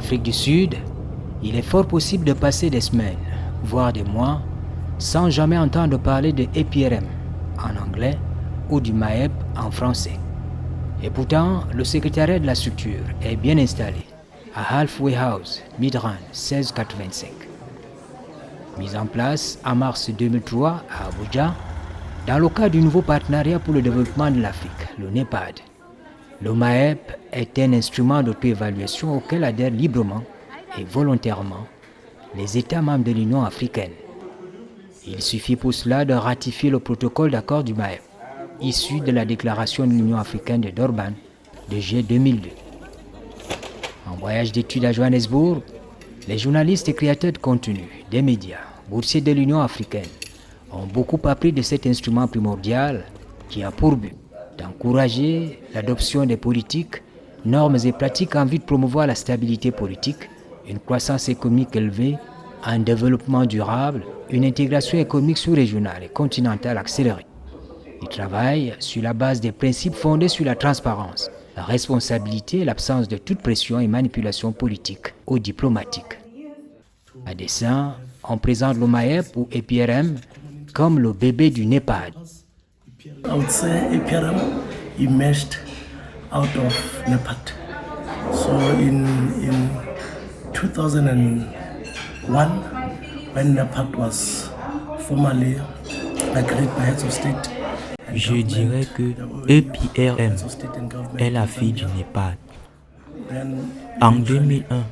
Afrique du Sud, il est fort possible de passer des semaines, voire des mois, sans jamais entendre parler de EPRM en anglais ou du MAEP en français. Et pourtant, le secrétariat de la structure est bien installé à Halfway House, Midrand 1685. Mise en place en mars 2003 à Abuja, dans le cadre du nouveau partenariat pour le développement de l'Afrique, le NEPAD. Le MAEP est un instrument d'auto-évaluation auquel adhèrent librement et volontairement les États membres de l'Union africaine. Il suffit pour cela de ratifier le protocole d'accord du MAEP, issu de la déclaration de l'Union africaine de Durban de juillet 2002. En voyage d'études à Johannesburg, les journalistes et créateurs de contenu des médias, boursiers de l'Union africaine, ont beaucoup appris de cet instrument primordial qui a pour but d'encourager l'adoption des politiques, normes et pratiques en vue de promouvoir la stabilité politique, une croissance économique élevée, un développement durable, une intégration économique sous-régionale et continentale accélérée. Il travaille sur la base des principes fondés sur la transparence, la responsabilité et l'absence de toute pression et manipulation politique ou diplomatique. À dessein, on présente le MAEP ou EPRM comme le bébé du NEPAD. I would say EPRM emerged out of NEPAD. So in 2001, when NEPAD was formally agreed by heads of state, je dirais que EPRM est la fille du NEPAD. En 2001,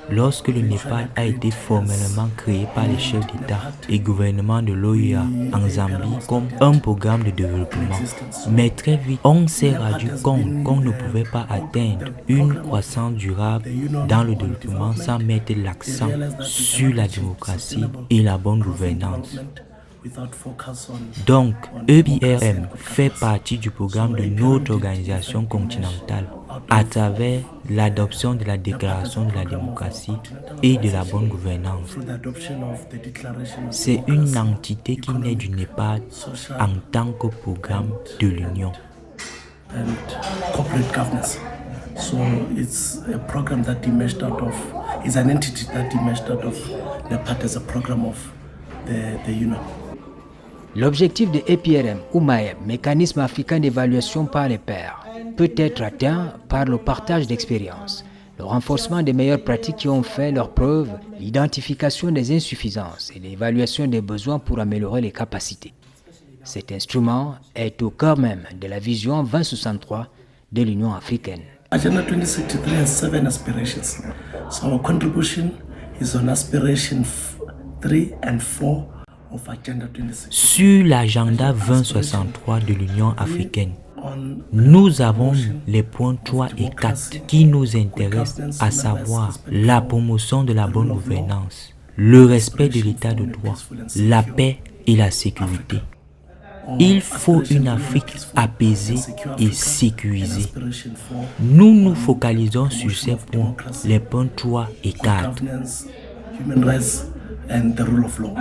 lorsque le Népal a été formellement créé par les chefs d'État et gouvernement de l'OUA en Zambie comme un programme de développement. Mais très vite, on s'est rendu compte qu'on ne pouvait pas atteindre une croissance durable dans le développement sans mettre l'accent sur la démocratie et la bonne gouvernance. Donc, EPRM fait partie du programme de notre organisation continentale à travers l'adoption de la déclaration de la démocratie et de la bonne gouvernance. C'est une entité qui naît du Népal en tant que programme de l'Union. So it's a program that emerged out of, is an entity that emerged out of NEPAD as a program of the Union. L'objectif de EPRM ou MAEP, Mécanisme africain d'évaluation par les pairs, peut être atteint par le partage d'expériences, le renforcement des meilleures pratiques qui ont fait leurs preuves, l'identification des insuffisances et l'évaluation des besoins pour améliorer les capacités. Cet instrument est au cœur même de la vision 2063 de l'Union africaine. Agenda 2063 has 7 aspirations. So our contribution is on aspiration 3 and 4. Sur l'agenda 2063 de l'Union africaine, nous avons les points 3 et 4 qui nous intéressent, à savoir la promotion de la bonne gouvernance, le respect de l'état de droit, la paix et la sécurité. Il faut une Afrique apaisée et sécurisée. Nous nous focalisons sur ces points, les points 3 et 4. And the rule of law.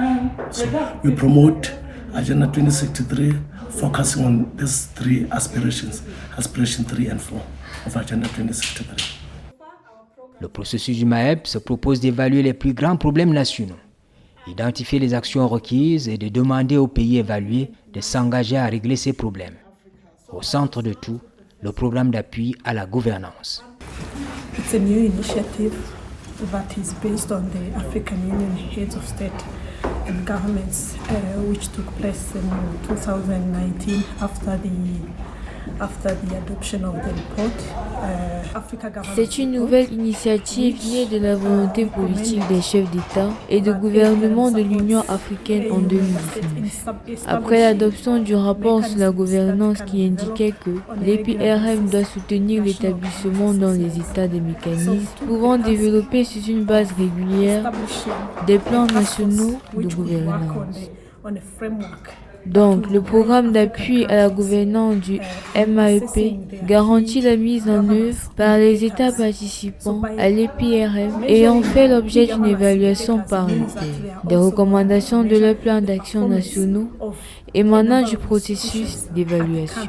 So we promote Agenda 2063, focusing on these 3 aspirations, aspiration 3 and 4 of Agenda 2063. Le processus du MAEP se propose d'évaluer les plus grands problèmes nationaux, identifier les actions requises et de demander aux pays évalués de s'engager à régler ces problèmes. Au centre de tout, le programme d'appui à la gouvernance. It's a new initiative that is based on the African Union Heads of State and Governments, which took place in 2019 after the adoption of the report. C'est une nouvelle initiative née de la volonté politique des chefs d'État et de gouvernement de l'Union africaine en 2019. Après l'adoption du rapport sur la gouvernance qui indiquait que l'EPRM doit soutenir l'établissement dans les États des mécanismes pouvant développer sur une base régulière des plans nationaux de gouvernance. Donc, le programme d'appui à la gouvernance du MAEP garantit la mise en œuvre par les États participants à l'EPRM ayant fait l'objet d'une évaluation par les pairs, des recommandations de leurs plans d'action nationaux émanant du processus d'évaluation.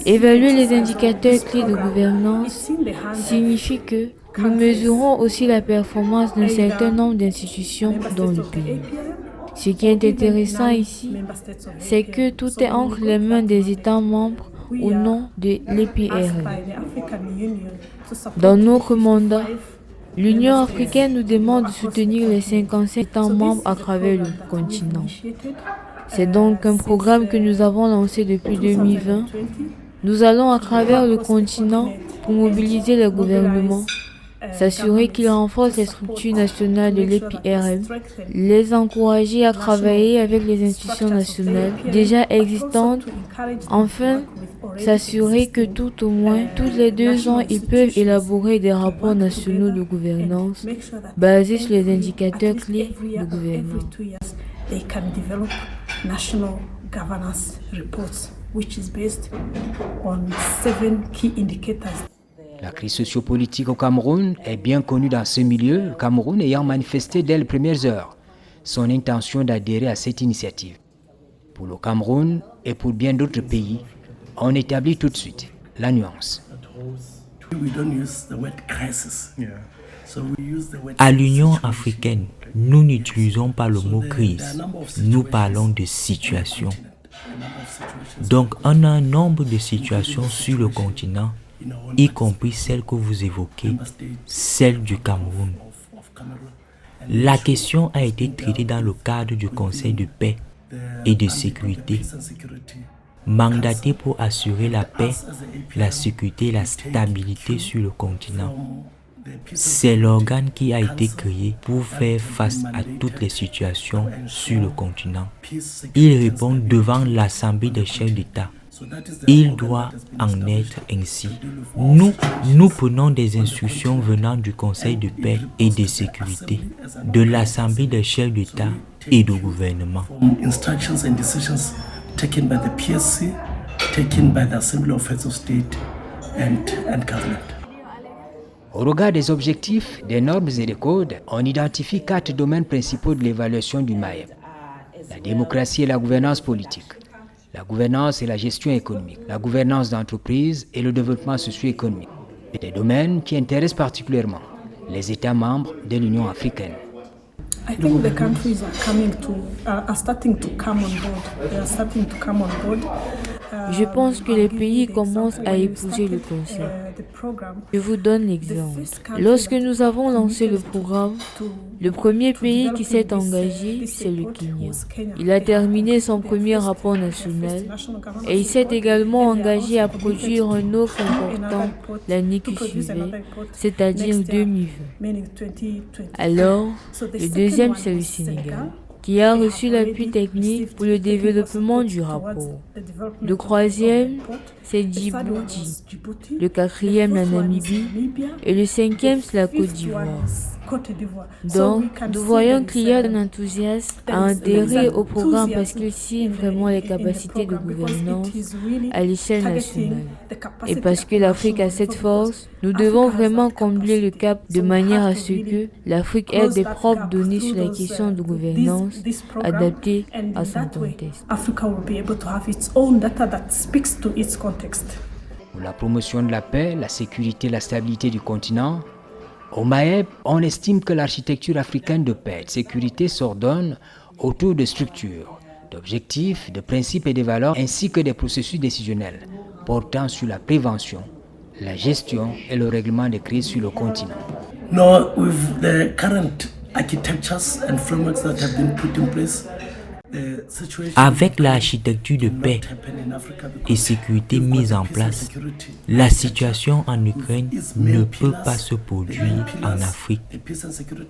Évaluer les indicateurs clés de gouvernance signifie que nous mesurons aussi la performance d'un certain nombre d'institutions dans le pays. Ce qui est intéressant ici, c'est que tout est entre les mains des États membres au nom de l'EPRM. Dans notre mandat, l'Union africaine nous demande de soutenir les 55 États membres à travers le continent. C'est donc un programme que nous avons lancé depuis 2020. Nous allons à travers le continent pour mobiliser les gouvernements, s'assurer qu'ils renforcent les structures nationales de l'EPRM, les encourager à travailler avec les institutions nationales déjà existantes, enfin s'assurer que tout au moins tous les 2 ans, ils peuvent élaborer des rapports nationaux de gouvernance basés sur les indicateurs clés de gouvernance. They can develop national governance reports, which is based on 7 key indicators. La crise sociopolitique au Cameroun est bien connue dans ce milieu, le Cameroun ayant manifesté dès les premières heures son intention d'adhérer à cette initiative. Pour le Cameroun et pour bien d'autres pays, on établit tout de suite la nuance. À l'Union africaine, nous n'utilisons pas le mot crise, nous parlons de situation. Donc on a un nombre de situations sur le continent, y compris celle que vous évoquez, celle du Cameroun. La question a été traitée dans le cadre du Conseil de paix et de sécurité, mandaté pour assurer la paix, la sécurité et la stabilité sur le continent. C'est l'organe qui a été créé pour faire face à toutes les situations sur le continent. Il répond devant l'Assemblée des chefs d'État. Il doit en être ainsi. Nous prenons des instructions venant du Conseil de paix et de sécurité, de l'Assemblée des chefs d'État et de gouvernement. Instructions and decisions taken by the PSC, taken by the Assembly of Heads of State and Government. Au regard des objectifs, des normes et des codes, on identifie 4 domaines principaux de l'évaluation du MAEP. La démocratie et la gouvernance politique, la gouvernance et la gestion économique, la gouvernance d'entreprise et le développement socio-économique. Des domaines qui intéressent particulièrement les États membres de l'Union africaine. I think the countries are starting to come on board. They are starting to come on board. Je pense que les pays commencent à épouser le concept. Je vous donne l'exemple. Lorsque nous avons lancé le programme, le premier pays qui s'est engagé, c'est le Kenya. Il a terminé son premier rapport national et il s'est également engagé à produire un autre important l'année qui suivait, c'est-à-dire 2020. Alors, le deuxième, c'est le Sénégal, qui a reçu l'appui technique pour le développement du rapport. Le troisième, c'est Djibouti. Le quatrième, la Namibie. Et le cinquième, c'est la Côte d'Ivoire. Donc, nous voyons qu'il y a un enthousiasme à adhérer au programme parce qu'il cible vraiment les capacités de gouvernance à l'échelle nationale. Et parce que l'Afrique a cette force, nous devons vraiment combler le cap de manière à ce que l'Afrique ait des propres données sur la question de gouvernance adaptées à son contexte. Pour la promotion de la paix, la sécurité et la stabilité du continent, au MAEP, on estime que l'architecture africaine de paix et de sécurité s'ordonne autour de structures, d'objectifs, de principes et de valeurs, ainsi que des processus décisionnels portant sur la prévention, la gestion et le règlement des crises sur le continent. No, with the current architectures and frameworks that have been put in place, avec l'architecture de paix et sécurité mise en place, la situation en Ukraine ne peut pas se produire en Afrique.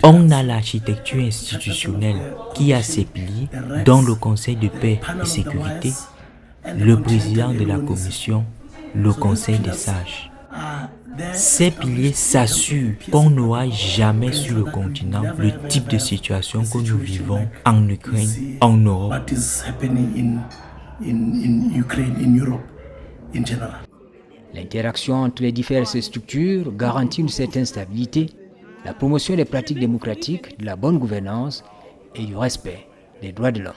On a l'architecture institutionnelle qui a ses piliers, dont le Conseil de paix et sécurité, le président de la Commission, le Conseil des sages. Ces piliers s'assurent qu'on n'aura jamais sur le continent le type de situation que nous vivons en Ukraine, en Europe. L'interaction entre les diverses structures garantit une certaine stabilité, la promotion des pratiques démocratiques, de la bonne gouvernance et du respect des droits de l'homme.